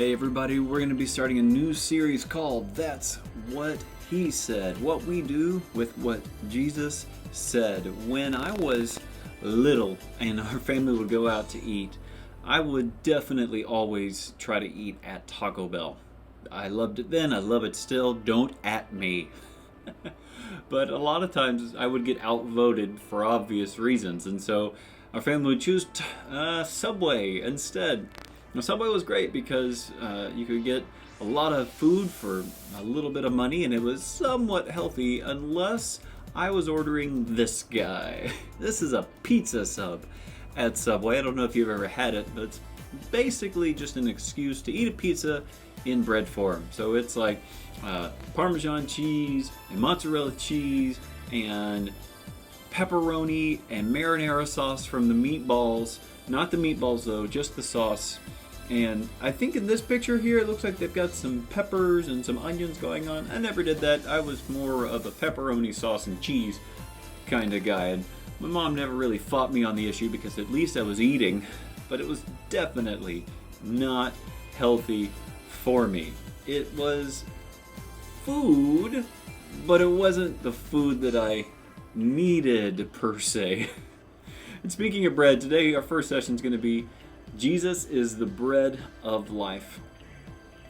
Hey everybody, we're going to be starting a new series called That's What He Said. What we do with what Jesus said. When I was little and our family would go out to eat, I would definitely always try to eat at Taco Bell. I loved it then, I love it still, don't at me. But a lot of times I would get outvoted for obvious reasons, and so our family would choose Subway instead. Now, Subway was great because you could get a lot of food for a little bit of money, and it was somewhat healthy unless I was ordering this guy. This is a pizza sub at Subway. I don't know if you've ever had it, but it's basically just an excuse to eat a pizza in bread form. So it's like Parmesan cheese and mozzarella cheese and pepperoni and marinara sauce from the meatballs. Not the meatballs though, just the sauce. And I think in this picture here, it looks like they've got some peppers and some onions going on. I never did that. I was more of a pepperoni sauce and cheese kind of guy. And my mom never really fought me on the issue because at least I was eating. But it was definitely not healthy for me. It was food, but it wasn't the food that I needed per se. And speaking of bread, today our first session is going to be Jesus is the bread of life.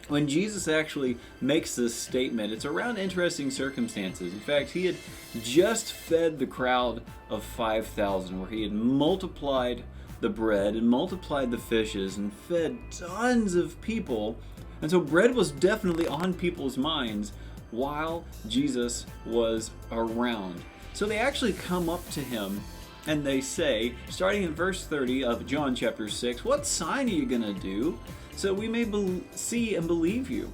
When Jesus actually makes this statement, it's around interesting circumstances. In fact, he had just fed the crowd of 5,000, where he had multiplied the bread and multiplied the fishes and fed tons of people. And so bread was definitely on people's minds while Jesus was around. So they actually come up to him and they say, starting in verse 30 of John chapter 6, "What sign are you going to do so we may see and believe you?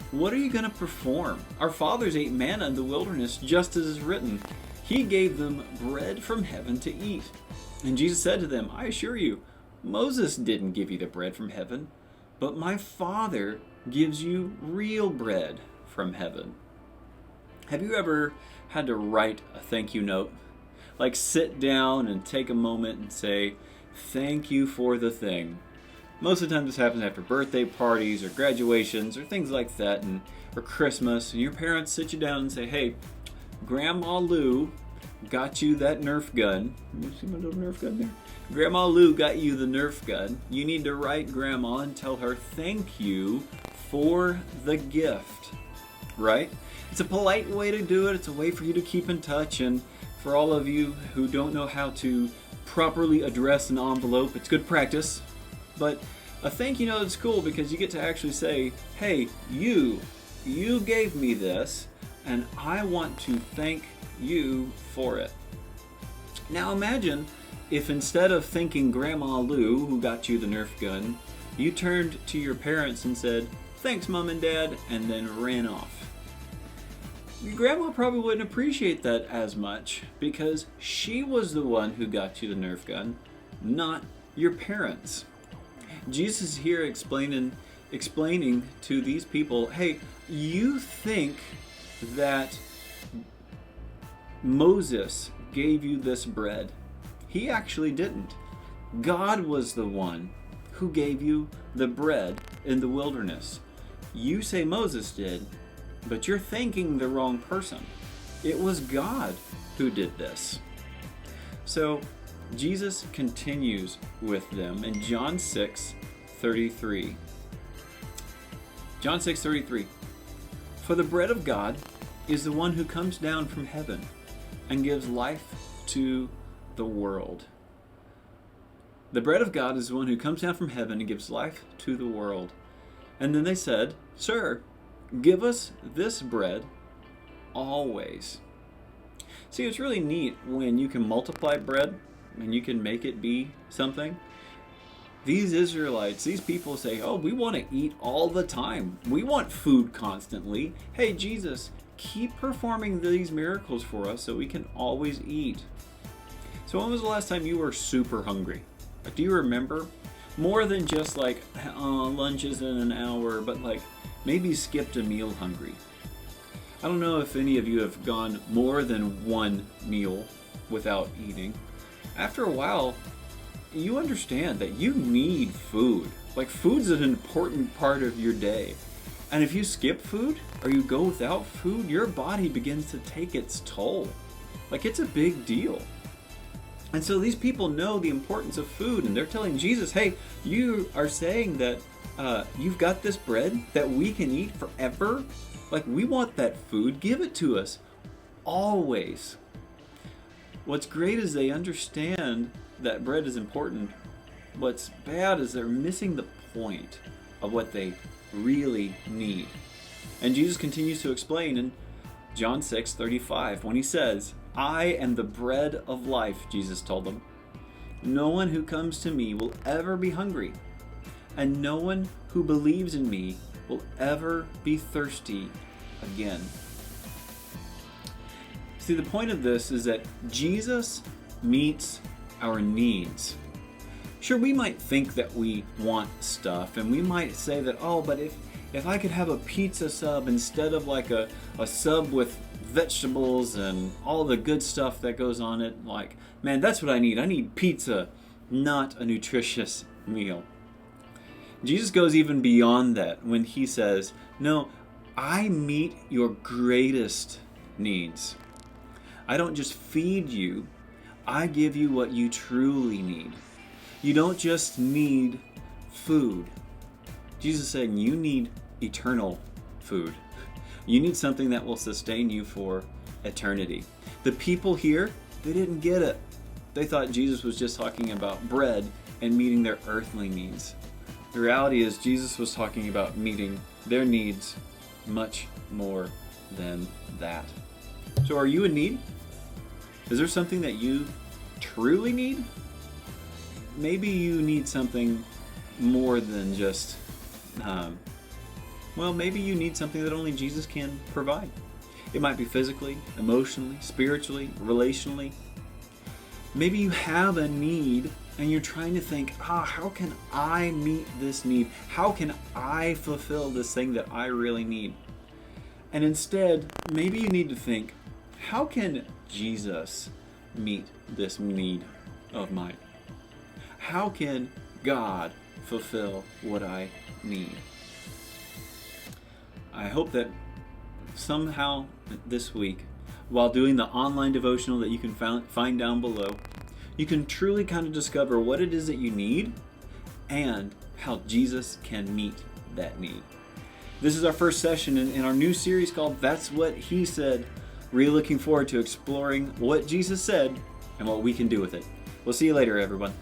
What are you going to perform? Our fathers ate manna in the wilderness, just as is written. He gave them bread from heaven to eat." And Jesus said to them, "I assure you, Moses didn't give you the bread from heaven, but my Father gives you real bread from heaven." Have you ever had to write a thank you note? Like sit down and take a moment and say, "Thank you for the thing." Most of the time this happens after birthday parties or graduations or things like that, or Christmas, and your parents sit you down and say, "Hey, Grandma Lou got you that Nerf gun." You see my little Nerf gun there? Grandma Lou got you the Nerf gun. You need to write Grandma and tell her thank you for the gift, right? It's a polite way to do it. It's a way for you to keep in touch. And for all of you who don't know how to properly address an envelope, it's good practice. But a thank you note is cool because you get to actually say, "Hey, you gave me this, and I want to thank you for it." Now imagine if instead of thanking Grandma Lou, who got you the Nerf gun, you turned to your parents and said, "Thanks, Mom and Dad," and then ran off. Your grandma probably wouldn't appreciate that as much because she was the one who got you the Nerf gun, not your parents. Jesus is here explaining to these people, hey, you think that Moses gave you this bread. He actually didn't. God was the one who gave you the bread in the wilderness. You say Moses did, but you're thanking the wrong person. It was God who did this. So Jesus continues with them in John 6:33. John 6:33. "For the bread of God is the one who comes down from heaven and gives life to the world." The bread of God is the one who comes down from heaven and gives life to the world. And then they said, "Sir, give us this bread always." See, it's really neat when you can multiply bread and you can make it be something. These Israelites, these people say, "Oh, we want to eat all the time. We want food constantly. Hey, Jesus, keep performing these miracles for us so we can always eat." So when was the last time you were super hungry? Like, do you remember? More than just like, lunch is in an hour, but like maybe skipped a meal hungry. I don't know if any of you have gone more than one meal without eating. After a while, you understand that you need food. Like, food's an important part of your day. And if you skip food or you go without food, your body begins to take its toll. Like, it's a big deal. And so these people know the importance of food, and they're telling Jesus, hey, you are saying that you've got this bread that we can eat forever? Like, we want that food. Give it to us. Always. What's great is they understand that bread is important. What's bad is they're missing the point of what they really need. And Jesus continues to explain in John 6:35 when he says, I am the bread of life, Jesus told them. No one who comes to me will ever be hungry, and no one who believes in me will ever be thirsty again. See, the point of this is that Jesus meets our needs. Sure, we might think that we want stuff, and we might say that, oh, but if I could have a pizza sub instead of like a sub with vegetables and all the good stuff that goes on it, like, man, that's what I need. I need pizza, not a nutritious meal. Jesus goes even beyond that when he says, no, I meet your greatest needs. I don't just feed you, I give you what you truly need. You don't just need food. Jesus is saying you need eternal food. You need something that will sustain you for eternity. The people here, they didn't get it. They thought Jesus was just talking about bread and meeting their earthly needs. The reality is Jesus was talking about meeting their needs much more than that. So are you in need? Is there something that you truly need? Maybe you need something more than just, maybe you need something that only Jesus can provide. It might be physically, emotionally, spiritually, relationally. Maybe you have a need and you're trying to think, how can I meet this need? How can I fulfill this thing that I really need? And instead, maybe you need to think, how can Jesus meet this need of mine? How can God fulfill what I need? I hope that somehow this week, while doing the online devotional that you can find down below, you can truly kind of discover what it is that you need and how Jesus can meet that need. This is our first session in our new series called That's What He Said. Really looking forward to exploring what Jesus said and what we can do with it. We'll see you later, everyone.